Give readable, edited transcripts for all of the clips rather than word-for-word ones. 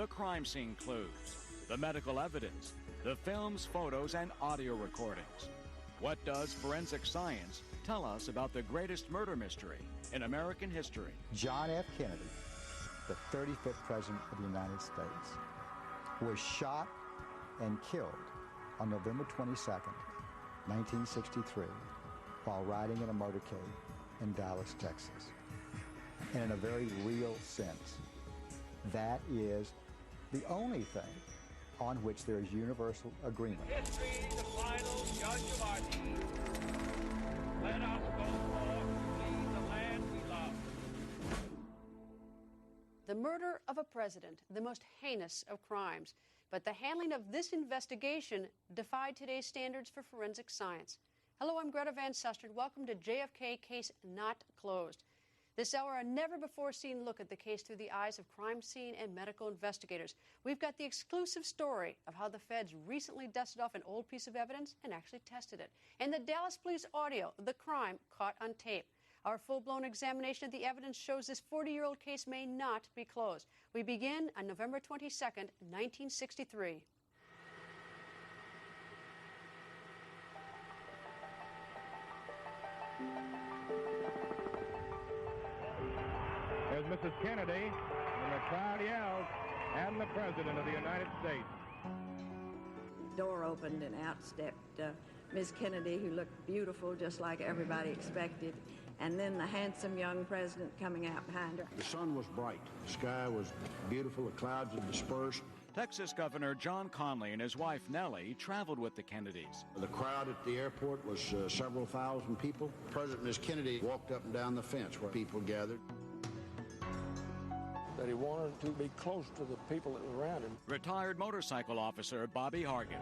the crime scene clues, the medical evidence, the films, photos, and audio recordings. What does forensic science tell us about the greatest murder mystery in American history? John F. Kennedy, the 35th President of the United States, was shot and killed on November 22nd, 1963, while riding in a motorcade in Dallas, Texas. And in a very real sense, that is the only thing on which there is universal agreement. History, the final judge of our deeds. Let us go forth to lead the land we love. The murder of a president, the most heinous of crimes. But the handling of this investigation defied today's standards for forensic science. Hello, I'm Greta Van Susteren. Welcome to JFK Case Not Closed. This hour, a never-before-seen look at the case through the eyes of crime scene and medical investigators. We've got the exclusive story of how the feds recently dusted off an old piece of evidence and actually tested it. And the Dallas police audio, the crime caught on tape. Our full-blown examination of the evidence shows this 40-year-old case may not be closed. We begin on November 22nd, 1963. There's Mrs. Kennedy, and the crowd yells, and the President of the United States. The door opened and out stepped Miss Kennedy, who looked beautiful, just like everybody expected, and then the handsome young president coming out behind her. The sun was bright. The sky was beautiful. The clouds had dispersed. Texas Governor John Connally and his wife Nellie traveled with the Kennedys. The crowd at the airport was several thousand people. President Miss Kennedy walked up and down the fence where people gathered. That he wanted to be close to the people that were around him. Retired motorcycle officer Bobby Hargis.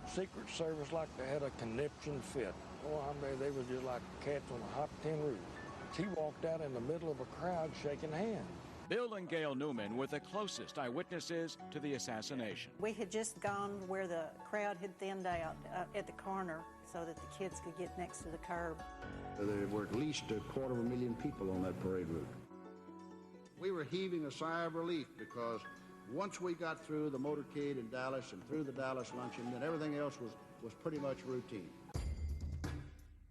Secret Service like they had a conniption fit. Oh, I mean, they were just like cats on a hot tin roof. He walked out in the middle of a crowd shaking hands. Bill and Gail Newman were the closest eyewitnesses to the assassination. We had just gone where the crowd had thinned out at the corner so that the kids could get next to the curb. There were at least 250,000 people on that parade route. We were heaving a sigh of relief because once we got through the motorcade in Dallas and through the Dallas luncheon, then everything else was pretty much routine.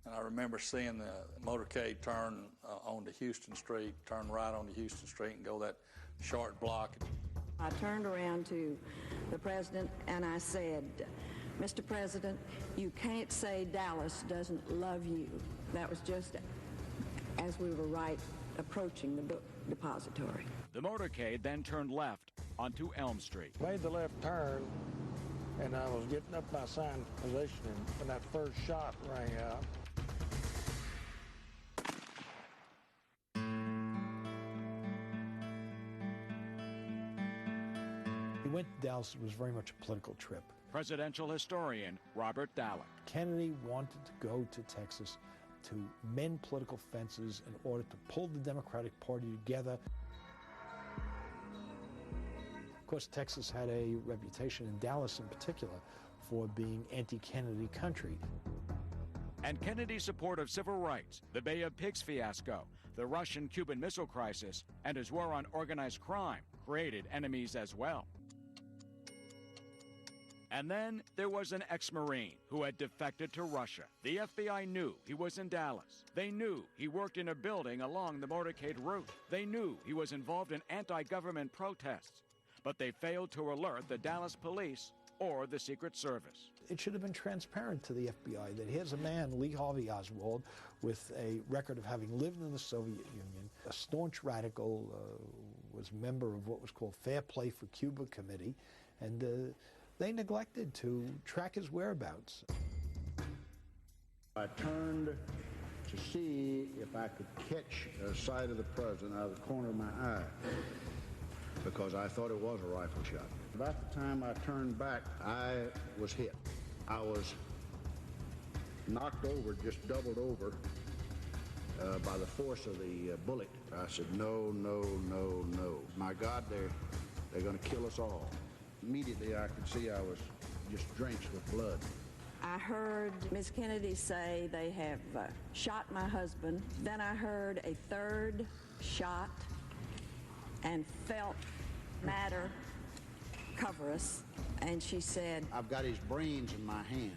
And I remember seeing the motorcade turn onto Houston Street, turn right onto Houston Street and go that short block. I turned around to the president and I said, Mr. President, you can't say Dallas doesn't love you. That was just as we were approaching the book depository. The motorcade then turned left onto Elm Street. Made the left turn, and I was getting up my assigned position, and when that first shot rang out. He went to Dallas. It was very much a political trip. Presidential historian Robert Dallek. Kennedy wanted to go to Texas to mend political fences in order to pull the Democratic Party together. Of course, Texas had a reputation, in Dallas in particular, for being anti-Kennedy country. And Kennedy's support of civil rights, the Bay of Pigs fiasco, the Russian-Cuban Missile Crisis, and his war on organized crime created enemies as well. And then there was an ex-Marine who had defected to Russia. The FBI knew he was in Dallas. They knew he worked in a building along the motorcade route. They knew he was involved in anti-government protests. But they failed to alert the Dallas police or the Secret Service. It should have been transparent to the FBI that here's a man, Lee Harvey Oswald, with a record of having lived in the Soviet Union, a staunch radical, was a member of what was called Fair Play for Cuba Committee, and they neglected to track his whereabouts. I turned to see if I could catch a sight of the president out of the corner of my eye, because I thought it was a rifle shot. About the time I turned back, I was hit. I was knocked over, just doubled over by the force of the bullet. I said, no, no, no, no. My God, they're going to kill us all. Immediately I could see I was just drenched with blood. I heard Miss Kennedy say they have shot my husband. Then I heard a third shot and felt matter cover us. And she said, I've got his brains in my hand.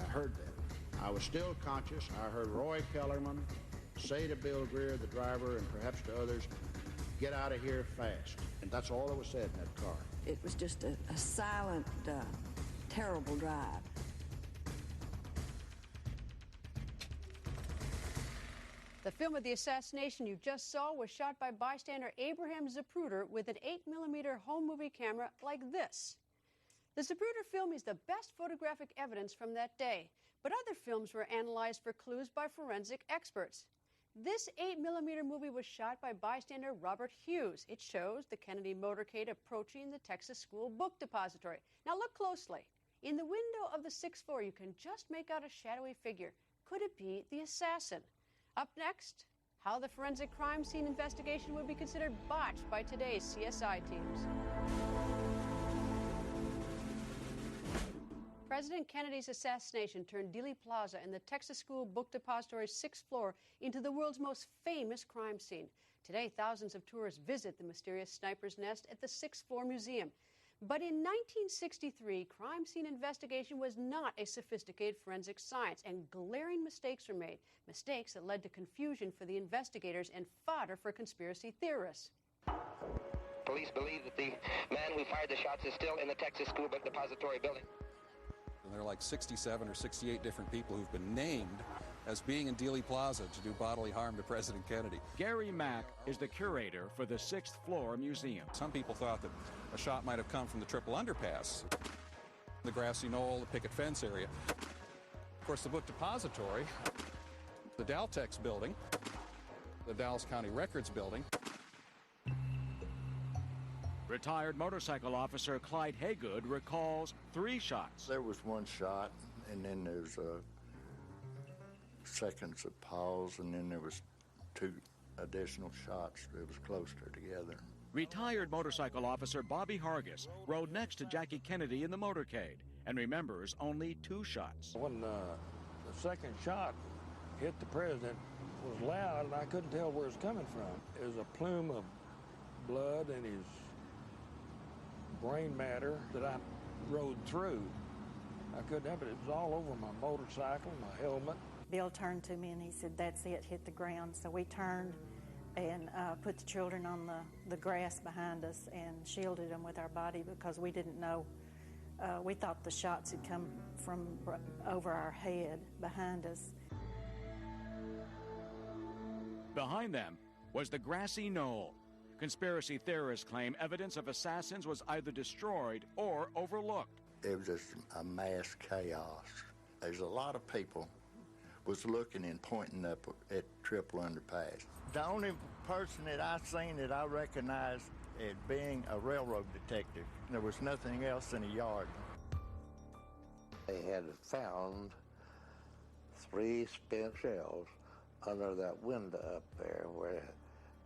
I heard that. I was still conscious. I heard Roy Kellerman say to Bill Greer, the driver, and perhaps to others, get out of here fast. And that's all that was said in that car. It was just a silent, terrible drive. The film of the assassination you just saw was shot by bystander Abraham Zapruder with an 8mm home movie camera like this. The Zapruder film is the best photographic evidence from that day, but other films were analyzed for clues by forensic experts. This 8mm movie was shot by bystander Robert Hughes. It shows the Kennedy motorcade approaching the Texas School Book Depository. Now look closely. In the window of the 6th floor, you can just make out a shadowy figure. Could it be the assassin? Up next, how the forensic crime scene investigation would be considered botched by today's CSI teams. President Kennedy's assassination turned Dealey Plaza and the Texas School Book Depository's 6th floor into the world's most famous crime scene. Today, thousands of tourists visit the mysterious sniper's nest at the 6th floor museum. But in 1963, crime scene investigation was not a sophisticated forensic science, and glaring mistakes were made, mistakes that led to confusion for the investigators and fodder for conspiracy theorists. Police believe that the man who fired the shots is still in the Texas School Book Depository building. There are like 67 or 68 different people who've been named as being in Dealey Plaza to do bodily harm to President Kennedy. Gary Mack is the curator for the 6th floor museum. Some people thought that a shot might have come from the triple underpass, the grassy knoll, the picket fence area. Of course, the book depository, the Daltex building, the Dallas County Records building. Retired motorcycle officer Clyde Haygood recalls 3 shots. There was one shot, and then there's seconds of pause, and then there was 2 additional shots that was closer together. Retired motorcycle officer Bobby Hargis rode next to Jackie Kennedy in the motorcade and remembers only 2 shots. When the second shot hit the president, it was loud, and I couldn't tell where it was coming from. It was a plume of blood in his brain matter that I rode through. I couldn't help it. It was all over my motorcycle, my helmet. Bill turned to me and he said, "That's it, hit the ground." So we turned and put the children on the grass behind us and shielded them with our body because we didn't know. We thought the shots had come from over our head behind us. Behind them was the grassy knoll. Conspiracy theorists claim evidence of assassins was either destroyed or overlooked. It was just a mass chaos. There's a lot of people was looking and pointing up at Triple Underpass. The only person that I seen that I recognized as being a railroad detective. There was nothing else in the yard. They had found 3 spent shells under that window up there where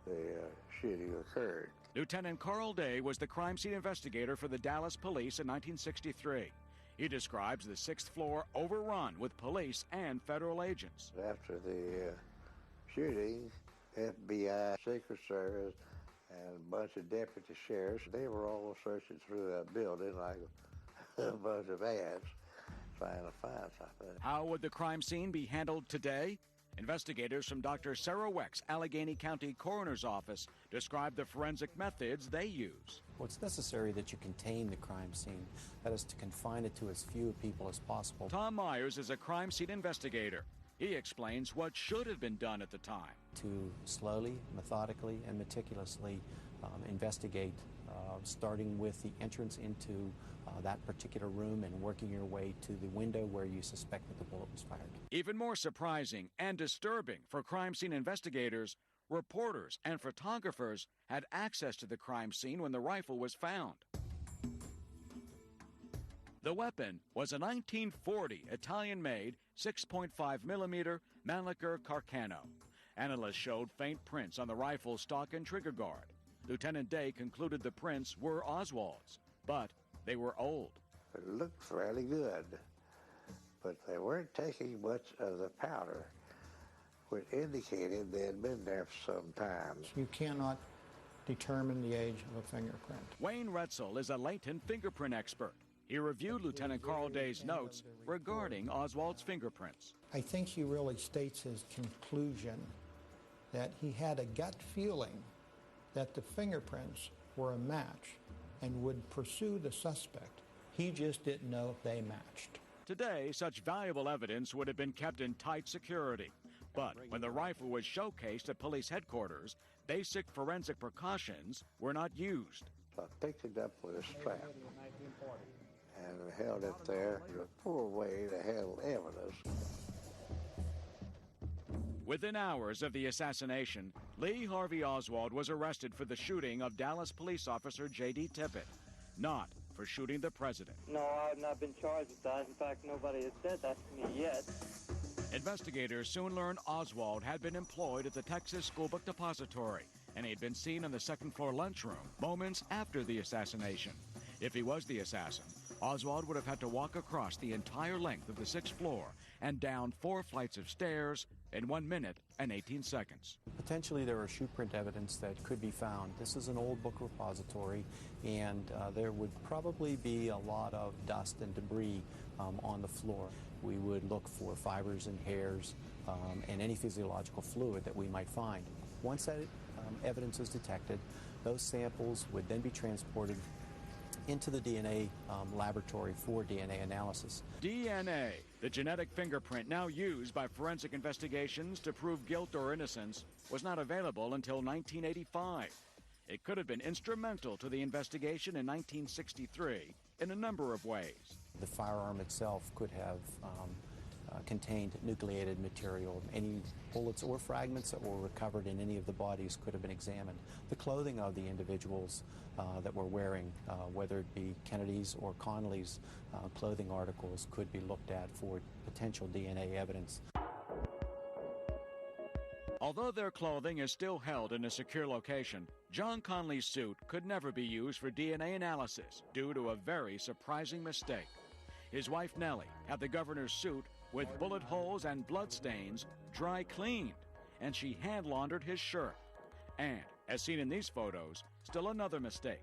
the shooting occurred. Lieutenant Carl Day was the crime scene investigator for the Dallas Police in 1963. He describes the 6th floor overrun with police and federal agents. After the shooting, FBI, Secret Service, and a bunch of deputy sheriffs, they were all searching through that building like a bunch of ants trying to find something. How would the crime scene be handled today? Investigators from Dr. Sarah Weck's Allegheny County Coroner's Office describe the forensic methods they use. Well, it's necessary that you contain the crime scene, that is to confine it to as few people as possible. Tom Myers is a crime scene investigator. He explains what should have been done at the time. To slowly, methodically, and meticulously investigate, starting with the entrance into that particular room and working your way to the window where you suspect that the bullet was fired. Even more surprising and disturbing for crime scene investigators, reporters and photographers had access to the crime scene when the rifle was found. The weapon was a 1940 Italian-made 6.5mm Mannlicher Carcano. Analysts showed faint prints on the rifle's stock and trigger guard. Lieutenant Day concluded the prints were Oswald's, but they were old. It looked fairly good, but they weren't taking much of the powder, which indicated they had been there for some time. You cannot determine the age of a fingerprint. Wayne Retzel is a latent fingerprint expert. He reviewed Lieutenant Carl Day's notes regarding Oswald's fingerprints. I think he really states his conclusion that he had a gut feeling that the fingerprints were a match and would pursue the suspect. He just didn't know if they matched. Today, such valuable evidence would have been kept in tight security. But when the rifle was showcased at police headquarters, basic forensic precautions were not used. So I picked it up with a strap and held it there. It was a poor way to handle evidence. Within hours of the assassination, Lee Harvey Oswald was arrested for the shooting of Dallas police officer J.D. Tippit, not for shooting the president. No, I've not been charged with that. In fact, nobody has said that to me yet. Investigators soon learned Oswald had been employed at the Texas School Book Depository, and he had been seen in the second-floor lunchroom moments after the assassination. If he was the assassin, Oswald would have had to walk across the entire length of the 6th floor and down 4 flights of stairs in 1 minute and 18 seconds. Potentially there are shoe print evidence that could be found. This is an old book repository, and there would probably be a lot of dust and debris on the floor. We would look for fibers and hairs and any physiological fluid that we might find. Once that evidence is detected, those samples would then be transported into the DNA laboratory for DNA analysis. DNA, the genetic fingerprint now used by forensic investigations to prove guilt or innocence, was not available until 1985. It could have been instrumental to the investigation in 1963 in a number of ways. The firearm itself could have contained nucleated material. Any bullets or fragments that were recovered in any of the bodies could have been examined. The clothing of the individuals that were wearing, whether it be Kennedy's or Connolly's clothing articles, could be looked at for potential DNA evidence. Although their clothing is still held in a secure location, John Connolly's suit could never be used for DNA analysis due to a very surprising mistake. His wife Nellie had the governor's suit with bullet holes and blood stains dry cleaned, and she hand laundered his shirt. And, as seen in these photos, still another mistake.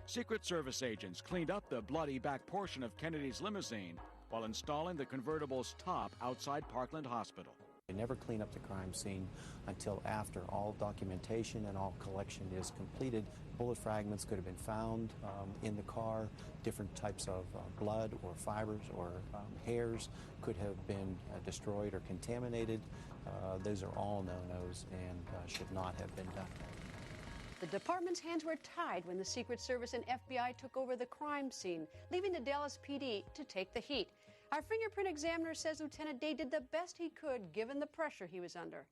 Secret Service agents cleaned up the bloody back portion of Kennedy's limousine while installing the convertible's top outside Parkland Hospital. They never clean up the crime scene until after all documentation and all collection is completed. Bullet fragments could have been found in the car. Different types of blood or fibers or hairs could have been destroyed or contaminated. Those are all no-nos and should not have been done. The department's hands were tied when the Secret Service and FBI took over the crime scene, leaving the Dallas PD to take the heat. Our fingerprint examiner says Lieutenant Day did the best he could given the pressure he was under.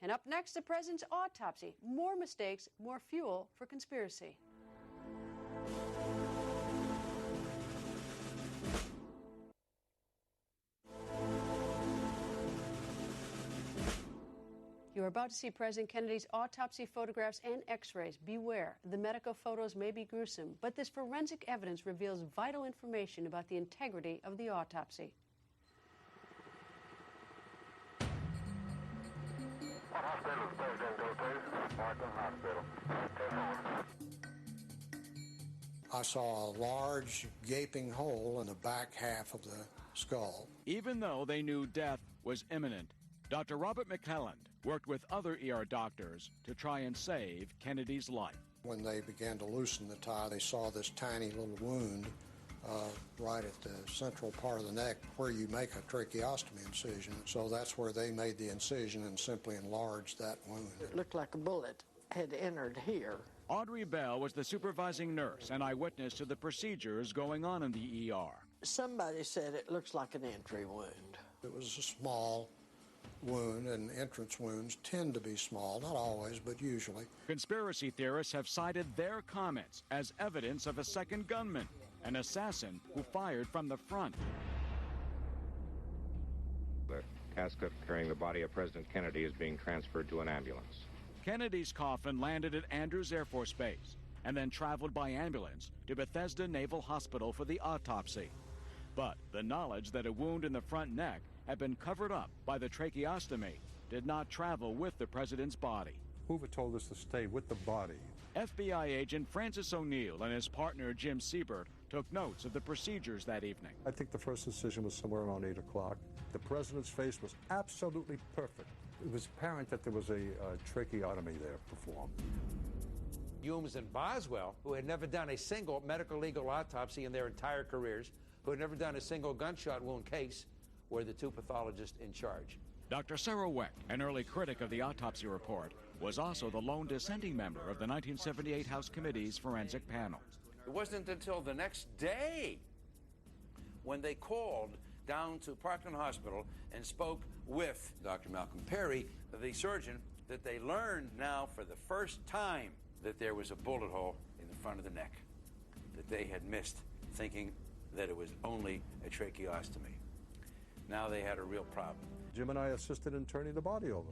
And up next, the president's autopsy. More mistakes, more fuel for conspiracy. You're about to see President Kennedy's autopsy photographs and x-rays. Beware, the medical photos may be gruesome, but this forensic evidence reveals vital information about the integrity of the autopsy. What hospital does the president go to? Parkland Hospital. I saw a large gaping hole in the back half of the skull. Even though they knew death was imminent, Dr. Robert McClelland worked with other ER doctors to try and save Kennedy's life. When they began to loosen the tie, they saw this tiny little wound right at the central part of the neck where you make a tracheostomy incision. So that's where they made the incision and simply enlarged that wound. It looked like a bullet had entered here. Audrey Bell was the supervising nurse and eyewitness to the procedures going on in the ER. Somebody said it looks like an entry wound. It was a small wound, and entrance wounds tend to be small, not always, but usually. Conspiracy theorists have cited their comments as evidence of a second gunman, an assassin who fired from the front. The casket carrying the body of President Kennedy is being transferred to an ambulance. Kennedy's coffin landed at Andrews Air Force Base and then traveled by ambulance to Bethesda Naval Hospital for the autopsy. But the knowledge that a wound in the front neck had been covered up by the tracheostomy did not travel with the president's body. Hoover told us to stay with the body FBI agent Francis O'Neill and his partner Jim Siebert took notes of the procedures that evening. I think the first incision was somewhere around 8 o'clock. The president's face was absolutely perfect. It was apparent that there was a tracheotomy there performed. Humes and Boswell, who had never done a single medical legal autopsy in their entire careers, who had never done a single gunshot wound case, were the two pathologists in charge. Dr. Sarah Wecht, an early critic of the autopsy report, was also the lone dissenting member of the 1978 House Committee's forensic panel. It wasn't until the next day when they called down to Parkland Hospital and spoke with Dr. Malcolm Perry, the surgeon, that they learned now for the first time that there was a bullet hole in the front of the neck that they had missed, thinking that it was only a tracheostomy. Now they had a real problem. Jim and I assisted in turning the body over.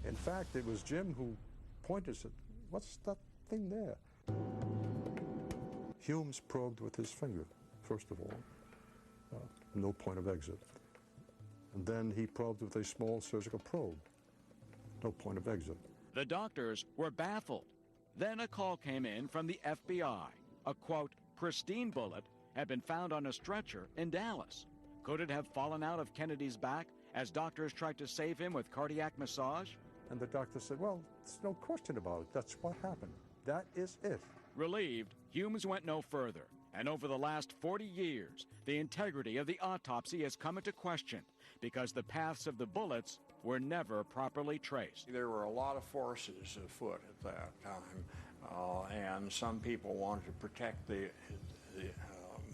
In fact, it was Jim who pointed and said, "What's that thing there?" Humes probed with his finger, first of all. No point of exit. And then he probed with a small surgical probe. No point of exit. The doctors were baffled. Then a call came in from the FBI. A, quote, pristine bullet had been found on a stretcher in Dallas. Could it have fallen out of Kennedy's back as doctors tried to save him with cardiac massage? And the doctor said, "Well, there's no question about it. That's what happened. That is it." Relieved, Humes went no further. And over the last 40 years, the integrity of the autopsy has come into question because the paths of the bullets were never properly traced. There were a lot of forces afoot at that time, and some people wanted to protect the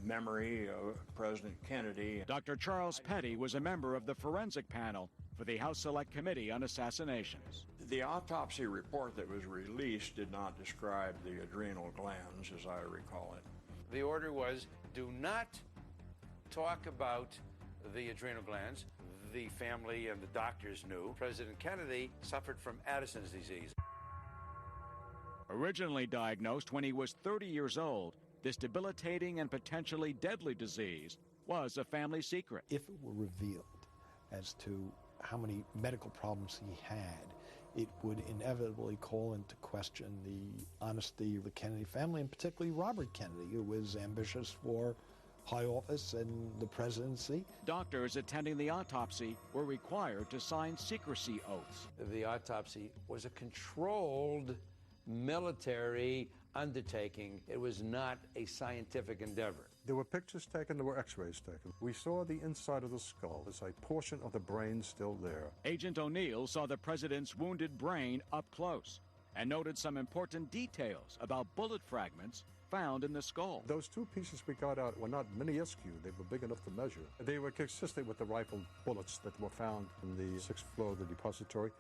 memory of President Kennedy. Dr. Charles Petty was a member of the forensic panel for the House Select Committee on Assassinations. The autopsy report that was released did not describe the adrenal glands, as I recall it. The order was, do not talk about the adrenal glands. The family and the doctors knew President Kennedy suffered from Addison's disease. Originally diagnosed when he was 30 years old, this debilitating and potentially deadly disease was a family secret. If it were revealed as to how many medical problems he had, it would inevitably call into question the honesty of the Kennedy family, and particularly Robert Kennedy, who was ambitious for high office and the presidency. Doctors attending the autopsy were required to sign secrecy oaths. The autopsy was a controlled military undertaking. It was not a scientific endeavor. There were pictures taken, there were x-rays taken. We saw the inside of the skull. There's a portion of the brain still there. Agent O'Neill saw the president's wounded brain up close and noted some important details about bullet fragments found in the skull. Those two pieces we got out were not minuscule. They were big enough to measure. They were consistent with the rifle bullets that were found in the 6th floor of the depository.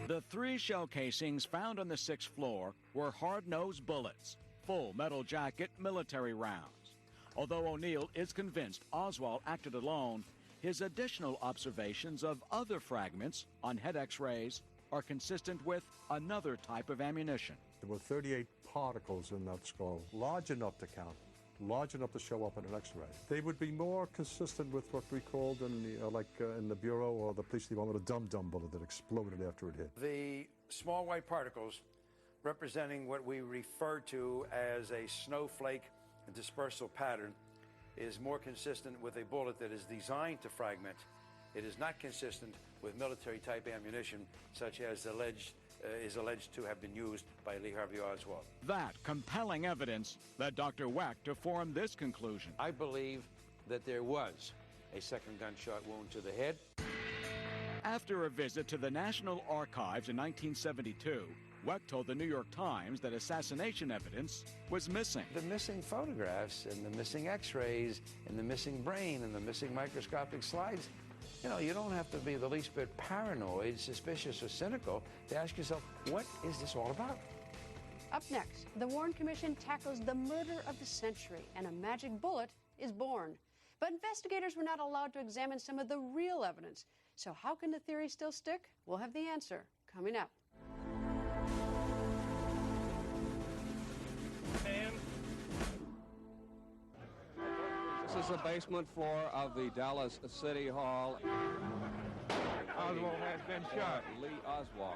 The 3 shell casings found on the 6th floor were hard-nosed bullets, full metal jacket military rounds. Although O'Neill is convinced Oswald acted alone, his additional observations of other fragments on head x-rays are consistent with another type of ammunition. There were 38 particles in that skull, large enough to count, large enough to show up in an x-ray. They would be more consistent with what we called in the, in the Bureau or the police department, a dum-dum bullet that exploded after it hit. The small white particles representing what we refer to as a snowflake dispersal pattern is more consistent with a bullet that is designed to fragment. It is not consistent with military-type ammunition, such as is alleged to have been used by Lee Harvey Oswald. That compelling evidence led Dr. Wecht to form this conclusion. I believe that there was a second gunshot wound to the head. After a visit to the National Archives in 1972, Wecht told the New York Times that assassination evidence was missing. The missing photographs and the missing x-rays and the missing brain and the missing microscopic slides. You know, you don't have to be the least bit paranoid, suspicious, or cynical to ask yourself, what is this all about? Up next, the Warren Commission tackles the murder of the century, and a magic bullet is born. But investigators were not allowed to examine some of the real evidence. So how can the theory still stick? We'll have the answer coming up. This is the basement floor of the Dallas City Hall. Oswald has been shot. Lee Oswald.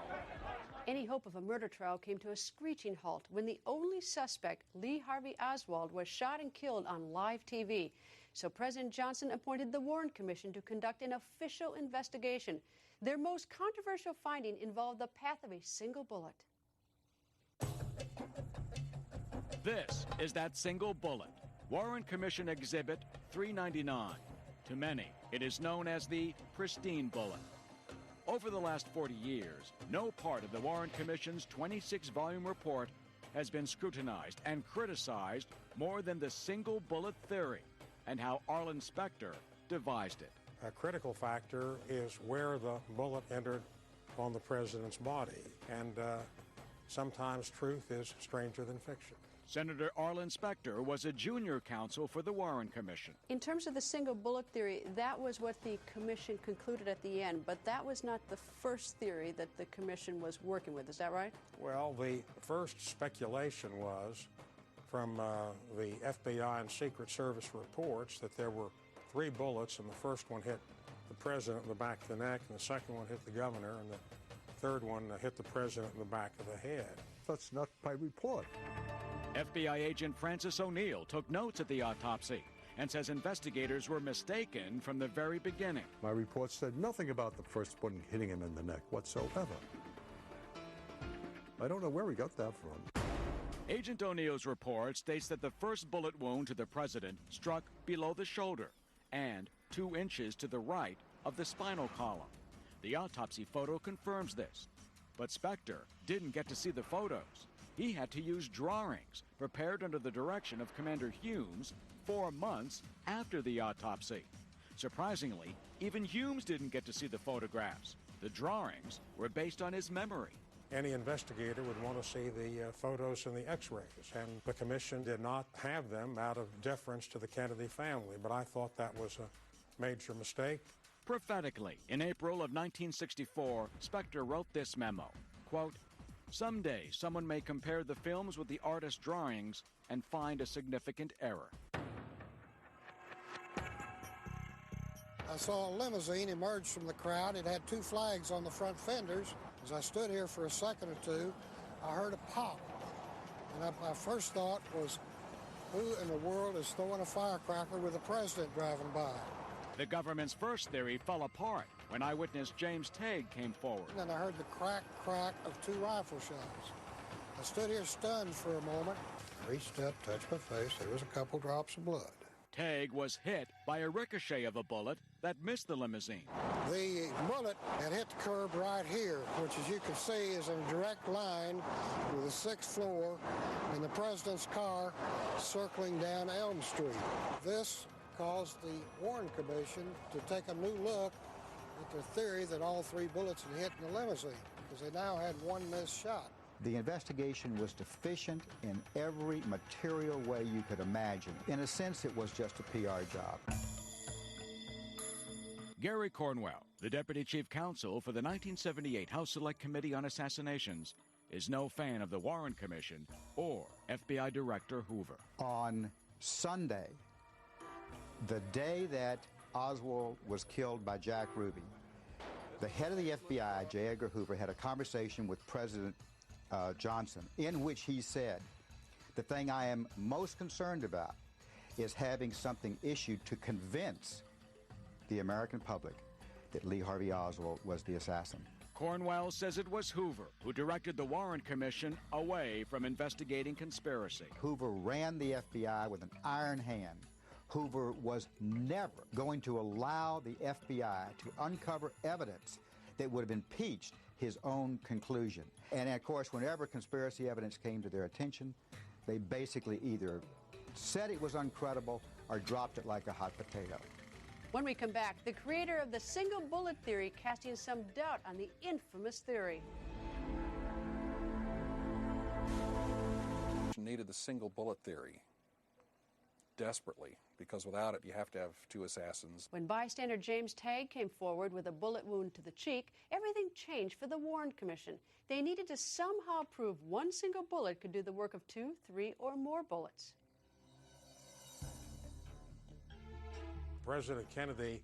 Any hope of a murder trial came to a screeching halt when the only suspect, Lee Harvey Oswald, was shot and killed on live TV. So President Johnson appointed the Warren Commission to conduct an official investigation. Their most controversial finding involved the path of a single bullet. This is that single bullet, Warren Commission Exhibit 399. To many, it is known as the pristine bullet. Over the last 40 years, no part of the Warren Commission's 26-volume report has been scrutinized and criticized more than the single bullet theory and how Arlen Specter devised it. A critical factor is where the bullet entered on the president's body, and sometimes truth is stranger than fiction. Senator Arlen Specter was a junior counsel for the Warren Commission. In terms of the single bullet theory, that was what the commission concluded at the end, but that was not the first theory that the commission was working with. Is that right? Well, the first speculation was from the FBI and Secret Service reports that there were 3 bullets, and the first one hit the president in the back of the neck, and the second one hit the governor, and the third one hit the president in the back of the head. That's not my report. FBI agent Francis O'Neill took notes at the autopsy and says investigators were mistaken from the very beginning. My report said nothing about the first one hitting him in the neck whatsoever. I don't know where he got that from. Agent O'Neill's report states that the first bullet wound to the president struck below the shoulder and 2 inches to the right of the spinal column. The autopsy photo confirms this, but Specter didn't get to see the photos. He had to use drawings prepared under the direction of Commander Humes 4 months after the autopsy. Surprisingly, even Humes didn't get to see the photographs. The drawings were based on his memory. Any investigator would want to see the photos and the x-rays, and the commission did not have them out of deference to the Kennedy family, but I thought that was a major mistake. Prophetically, in April of 1964, Specter wrote this memo, quote, "Someday someone may compare the films with the artist's drawings and find a significant error." I saw a limousine emerge from the crowd. It had 2 flags on the front fenders. As I stood here for a second or two, I heard a pop. And my first thought was, who in the world is throwing a firecracker with the president driving by? The government's first theory fell apart when eyewitness James Tague came forward. And I heard the crack of 2 rifle shots. I stood here stunned for a moment. Reached up, touched my face. There was a couple drops of blood. Tague was hit by a ricochet of a bullet that missed the limousine. The bullet had hit the curb right here, which, as you can see, is in a direct line with the 6th floor and the president's car circling down Elm Street. This caused the Warren Commission to take a new look at their theory that all 3 bullets had hit in the limousine, because they now had 1 missed shot. The investigation was deficient in every material way you could imagine. In a sense, it was just a PR job. Gary Cornwell, the deputy chief counsel for the 1978 House Select Committee on Assassinations, is no fan of the Warren Commission or FBI Director Hoover. On Sunday, the day that Oswald was killed by Jack Ruby, the head of the FBI, J. Edgar Hoover, had a conversation with President Johnson, in which he said, the thing I am most concerned about is having something issued to convince the American public that Lee Harvey Oswald was the assassin. Cornwell says it was Hoover who directed the Warren Commission away from investigating conspiracy. Hoover ran the FBI with an iron hand. Hoover was never going to allow the FBI to uncover evidence that would have impeached his own conclusion. And of course, whenever conspiracy evidence came to their attention, they basically either said it was uncredible or dropped it like a hot potato. When we come back, the creator of the single bullet theory casting some doubt on the infamous theory. Needed the single bullet theory desperately, because without it you have to have 2 assassins. When bystander James Tague came forward with a bullet wound to the cheek, everything changed for the Warren Commission. They needed to somehow prove 1 single bullet could do the work of 2, 3, or more bullets. President Kennedy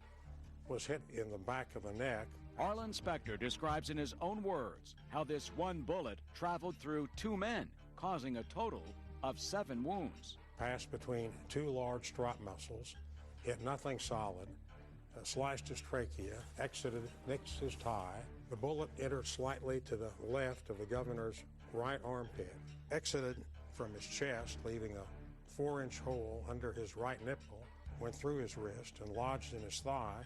was hit in the back of the neck Arlen Specter describes in his own words how this one bullet traveled through 2 men, causing a total of 7 wounds. Passed between 2 large strap muscles, hit nothing solid, sliced his trachea, nicked his thigh. The bullet entered slightly to the left of the governor's right armpit, exited from his chest, leaving a 4-inch hole under his right nipple, went through his wrist and lodged in his thigh.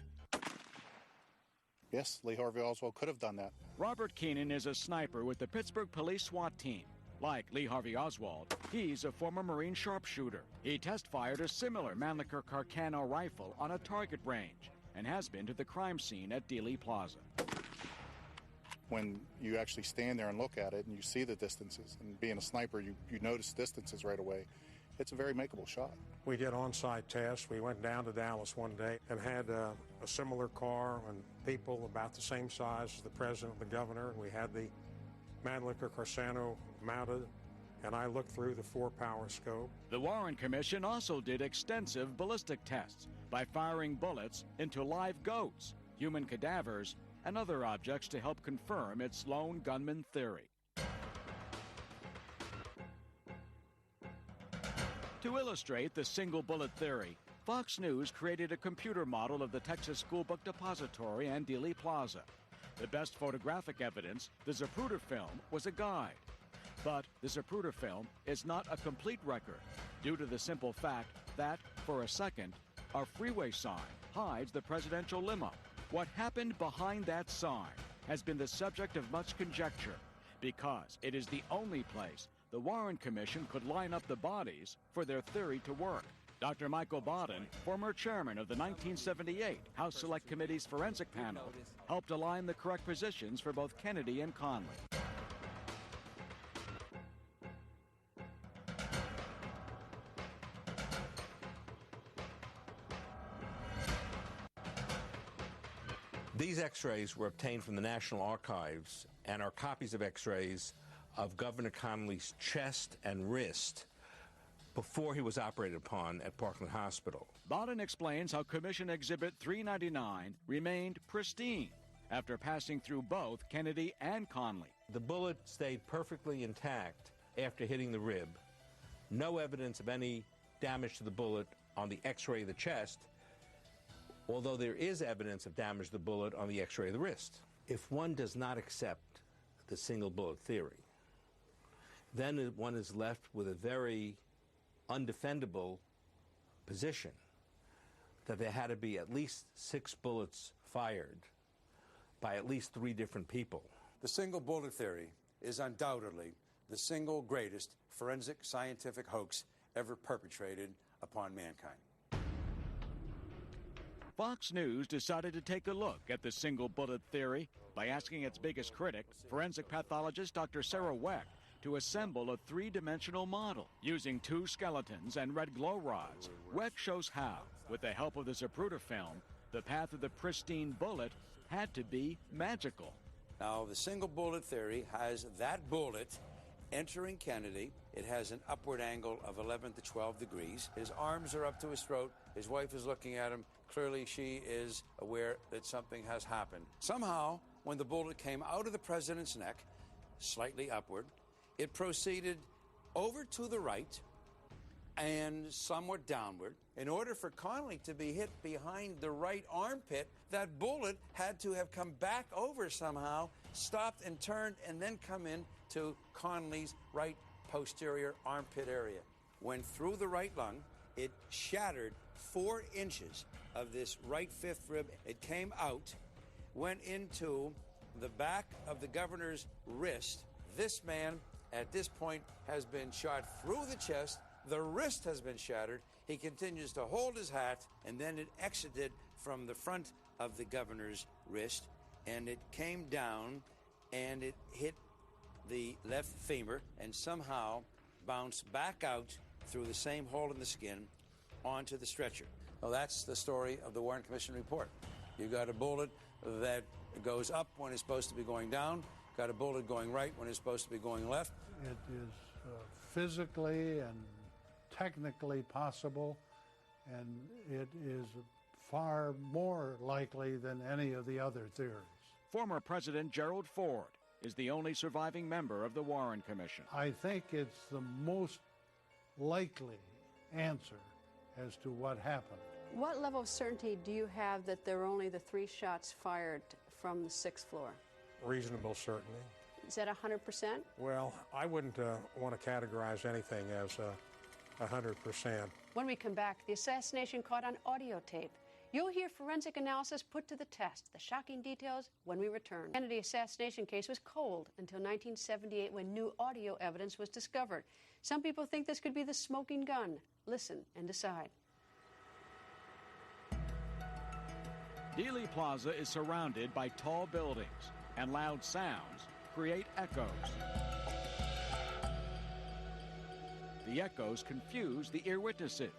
Yes, Lee Harvey Oswald could have done that. Robert Keenan is a sniper with the Pittsburgh Police SWAT team. Like Lee Harvey Oswald, he's a former Marine sharpshooter. He test-fired a similar Mannlicher Carcano rifle on a target range and has been to the crime scene at Dealey Plaza. When you actually stand there and look at it and you see the distances, and being a sniper, you notice distances right away. It's a very makeable shot. We did on-site tests. We went down to Dallas one day and had a similar car and people about the same size as the president and the governor. And we had the Mannlicher Carcano mounted, and I looked through the 4-power scope. The Warren Commission also did extensive ballistic tests by firing bullets into live goats, human cadavers, and other objects to help confirm its lone gunman theory. To illustrate the single bullet theory, Fox News created a computer model of the Texas School Book Depository and Dealey Plaza. The best photographic evidence, the Zapruder film, was a guide. But the Zapruder film is not a complete record due to the simple fact that, for a second, a freeway sign hides the presidential limo. What happened behind that sign has been the subject of much conjecture because it is the only place the Warren Commission could line up the bodies for their theory to work. Dr. Michael Baden, former chairman of the 1978 House Select Committee's forensic panel, helped align the correct positions for both Kennedy and Conley. These x-rays were obtained from the National Archives and are copies of x-rays of Governor Connolly's chest and wrist before he was operated upon at Parkland Hospital. Baden explains how Commission Exhibit 399 remained pristine after passing through both Kennedy and Conley. The bullet stayed perfectly intact after hitting the rib. No evidence of any damage to the bullet on the x-ray of the chest, although there is evidence of damage to the bullet on the x-ray of the wrist. If one does not accept the single bullet theory, then one is left with a very undefendable position that there had to be at least 6 bullets fired by at least 3 different people. The single bullet theory is undoubtedly the single greatest forensic scientific hoax ever perpetrated upon mankind. Fox News decided to take a look at the single bullet theory by asking its biggest critic, forensic pathologist Dr. Sarah Weck, to assemble a 3-dimensional model. Using 2 skeletons and red glow rods, Weck shows how, with the help of the Zapruder film, the path of the pristine bullet had to be magical. Now, the single bullet theory has that bullet entering Kennedy. It has an upward angle of 11 to 12 degrees. His arms are up to his throat. His wife is looking at him. Clearly, she is aware that something has happened. Somehow, when the bullet came out of the president's neck, slightly upward, it proceeded over to the right and somewhat downward. In order for Connolly to be hit behind the right armpit, that bullet had to have come back over somehow, stopped and turned, and then come in to Connolly's right posterior armpit area. Went through the right lung. It shattered 4 inches of this right 5th rib. It came out, went into the back of the governor's wrist. This man, at this point, has been shot through the chest. The wrist has been shattered. He continues to hold his hat, and then it exited from the front of the governor's wrist, and it came down, and it hit the left femur, and somehow bounced back out through the same hole in the skin onto the stretcher. Well, that's the story of the Warren Commission report. You got a bullet that goes up when it's supposed to be going down, got a bullet going right when it's supposed to be going left. It is physically and technically possible, and it is far more likely than any of the other theories. former President Gerald Ford is the only surviving member of the Warren Commission. I think it's the most likely answer as to what happened. What level of certainty do you have that there were only the 3 shots fired from the 6th floor? Reasonable certainty. Is that 100%? Well, I wouldn't want to categorize anything as 100%. When we come back, the assassination caught on audio tape. You'll hear forensic analysis put to the test. The shocking details when we return. The Kennedy assassination case was cold until 1978 when new audio evidence was discovered. Some people think this could be the smoking gun. Listen and decide. Dealey Plaza is surrounded by tall buildings, and loud sounds create echoes. The echoes confuse the ear witnesses,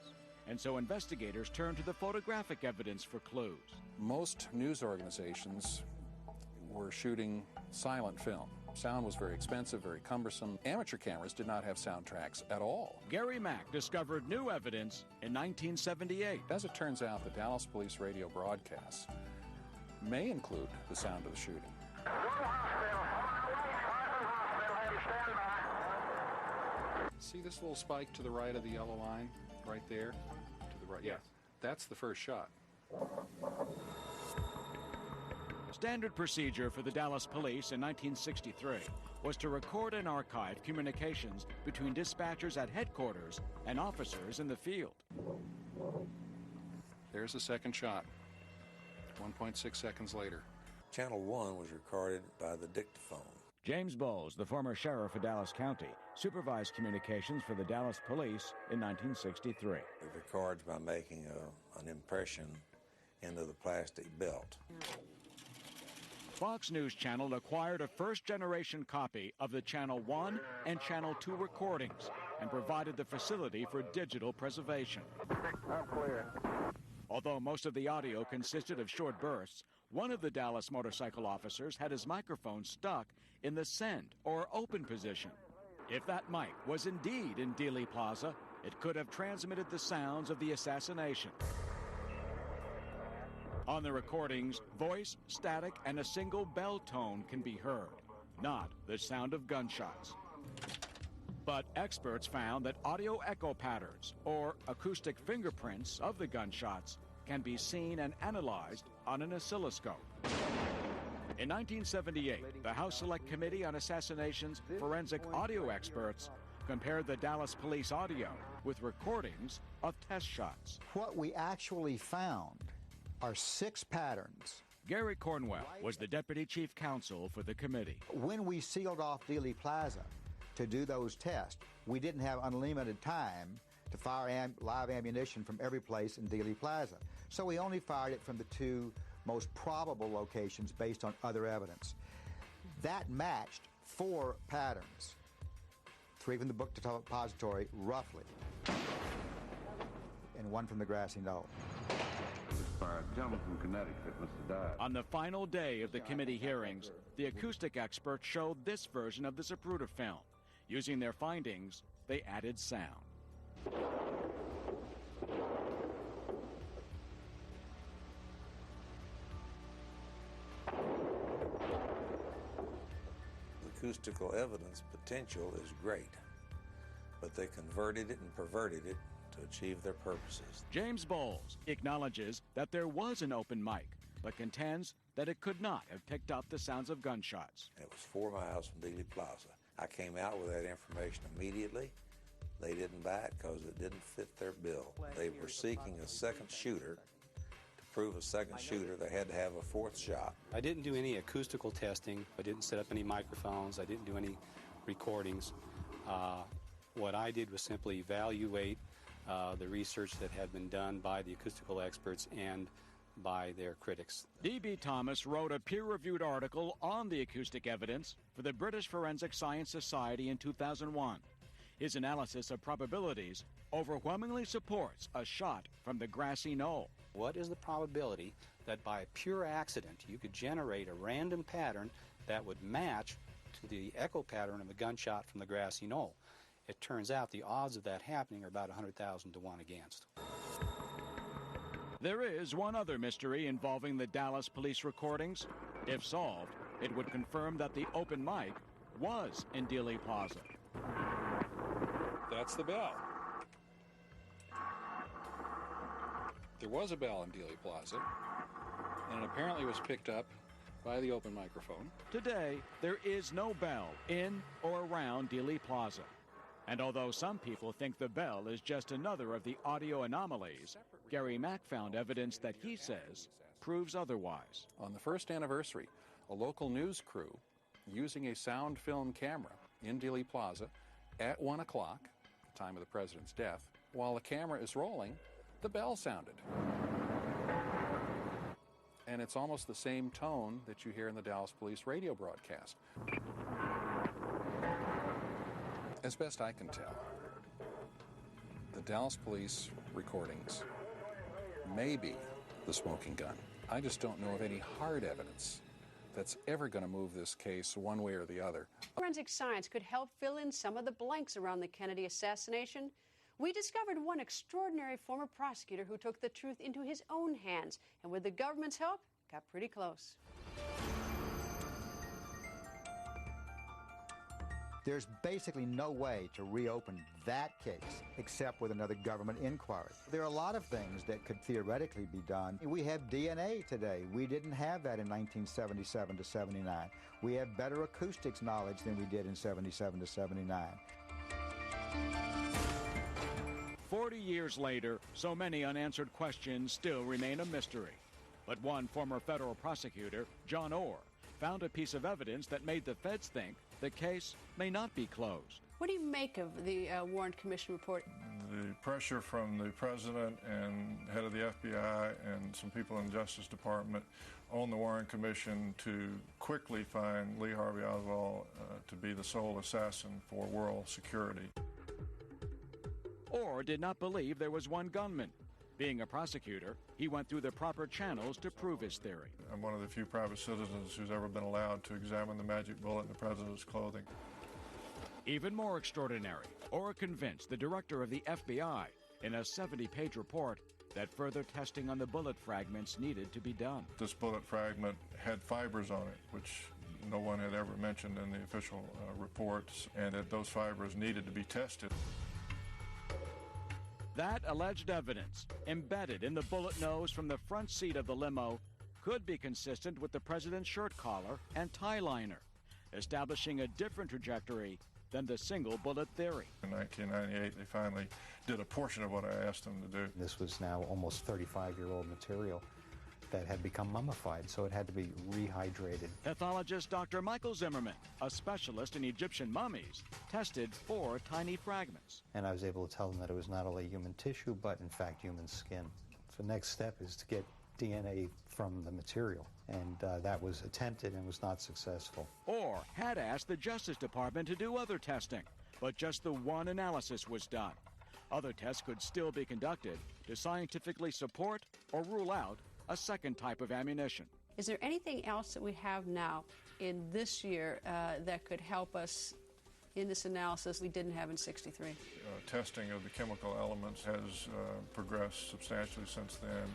and so investigators turn to the photographic evidence for clues. Most news organizations were shooting silent film. Sound was very expensive, very cumbersome. Amateur cameras did not have soundtracks at all. Gary Mack discovered new evidence in 1978. As it turns out, the Dallas Police radio broadcasts may include the sound of the shooting. See this little spike to the right of the yellow line? Right there? To the right? Yeah. That's the first shot. Standard procedure for the Dallas Police in 1963 was to record and archive communications between dispatchers at headquarters and officers in the field. There's the second shot, 1.6 seconds later. Channel 1 was recorded by the dictaphone. James Bowles, the former sheriff of Dallas County, supervised communications for the Dallas Police in 1963. It records by making an impression into the plastic belt. Fox News Channel acquired a first-generation copy of the Channel 1 and Channel 2 recordings and provided the facility for digital preservation. Although most of the audio consisted of short bursts, one of the Dallas motorcycle officers had his microphone stuck in the send or open position. If that mic was indeed in Dealey Plaza, it could have transmitted the sounds of the assassination. On the recordings, voice, static, and a single bell tone can be heard, not the sound of gunshots. But experts found that audio echo patterns, or acoustic fingerprints of the gunshots, can be seen and analyzed on an oscilloscope. In 1978, the House Select Committee on Assassinations forensic audio experts compared the Dallas Police audio with recordings of test shots. What we actually found are 6 patterns. Gary Cornwell was the deputy chief counsel for the committee. When we sealed off Dealey Plaza to do those tests, we didn't have unlimited time to fire live ammunition from every place in Dealey Plaza. So we only fired it from the 2 most probable locations based on other evidence. That matched 4 patterns, 3 from the book depository, roughly, and 1 from the grassy knoll. A gentleman from Connecticut must have died. On the final day of the committee hearings, the acoustic experts showed this version of the Zapruder film. Using their findings, they added sound. The acoustical evidence potential is great, but they converted it and perverted it to achieve their purposes. James Bowles acknowledges that there was an open mic, but contends that it could not have picked up the sounds of gunshots. It was 4 miles from Dealey Plaza. I came out with that information immediately. They didn't buy it because it didn't fit their bill. They were seeking a second shooter. To prove a second shooter, they had to have a 4th shot. I didn't do any acoustical testing. I didn't set up any microphones. I didn't do any recordings. What I did was simply evaluate the research that had been done by the acoustical experts and by their critics. D.B. Thomas wrote a peer-reviewed article on the acoustic evidence for the British Forensic Science Society in 2001. His analysis of probabilities overwhelmingly supports a shot from the grassy knoll. What is the probability that by pure accident you could generate a random pattern that would match to the echo pattern of a gunshot from the grassy knoll? It turns out the odds of that happening are about 100,000 to 1 against. There is one other mystery involving the Dallas police recordings. If solved, it would confirm that the open mic was in Dealey Plaza. That's the bell. There was a bell in Dealey Plaza, and it apparently was picked up by the open microphone. Today, there is no bell in or around Dealey Plaza. And although some people think the bell is just another of the audio anomalies, Gary Mack found evidence that he says proves otherwise. On the first anniversary, a local news crew using a sound film camera in Dealey Plaza at 1 o'clock, the time of the president's death, while the camera is rolling, the bell sounded. And it's almost the same tone that you hear in the Dallas Police radio broadcast. As best I can tell, the Dallas Police recordings may be the smoking gun. I just don't know of any hard evidence that's ever going to move this case one way or the other. Forensic science could help fill in some of the blanks around the Kennedy assassination. We discovered one extraordinary former prosecutor who took the truth into his own hands and with the government's help, got pretty close. There's basically no way to reopen that case except with another government inquiry. There are a lot of things that could theoretically be done. We have DNA today. We didn't have that in 1977 to 79. We have better acoustics knowledge than we did in 77 to 79. 40 years later, so many unanswered questions still remain a mystery. But one former federal prosecutor, John Orr, found a piece of evidence that made the feds think the case may not be closed. What do you make of the Warren Commission report? The pressure from the president and head of the FBI and some people in the Justice Department on the Warren Commission to quickly find Lee Harvey Oswald to be the sole assassin for world security. Orr did not believe there was one gunman. Being a prosecutor, he went through the proper channels to prove his theory. I'm one of the few private citizens who's ever been allowed to examine the magic bullet in the president's clothing. Even more extraordinary, Orr convinced the director of the FBI in a 70-page report that further testing on the bullet fragments needed to be done. This bullet fragment had fibers on it, which no one had ever mentioned in the official reports, and that those fibers needed to be tested. That alleged evidence, embedded in the bullet nose from the front seat of the limo, could be consistent with the president's shirt collar and tie liner, establishing a different trajectory than the single bullet theory. In 1998, they finally did a portion of what I asked them to do. This was now almost 35-year-old material that had become mummified, so it had to be rehydrated. Pathologist Dr. Michael Zimmerman, a specialist in Egyptian mummies, tested 4 tiny fragments. And I was able to tell them that it was not only human tissue, but in fact human skin. So the next step is to get DNA from the material, and that was attempted and was not successful. Orr had asked the Justice Department to do other testing, but just the one analysis was done. Other tests could still be conducted to scientifically support or rule out a second type of ammunition. Is there anything else that we have now in this year that could help us in this analysis we didn't have in '63? Testing of the chemical elements has progressed substantially since then,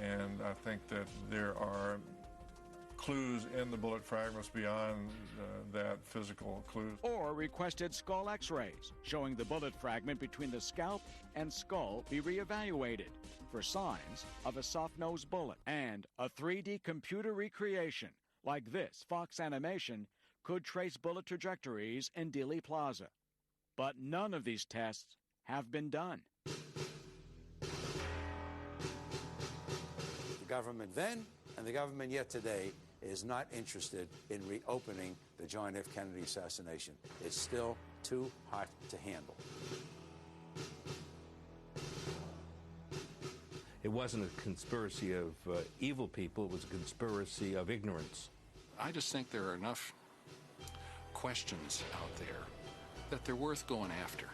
and I think that there are clues in the bullet fragments beyond that physical clues. Or requested skull x-rays showing the bullet fragment between the scalp and skull be reevaluated for signs of a soft-nosed bullet. And a 3D computer recreation like this Fox animation could trace bullet trajectories in Dealey Plaza. But none of these tests have been done. The government then and the government yet today is not interested in reopening the John F. Kennedy assassination. It's still too hot to handle. It wasn't a conspiracy of evil people, it was a conspiracy of ignorance. I just think there are enough questions out there that they're worth going after.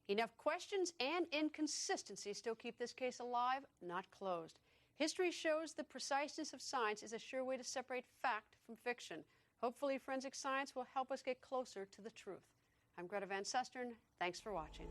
Enough questions and inconsistencies still keep this case alive, not closed. History shows the preciseness of science is a sure way to separate fact from fiction. Hopefully, forensic science will help us get closer to the truth. I'm Greta Van Susteren. Thanks for watching.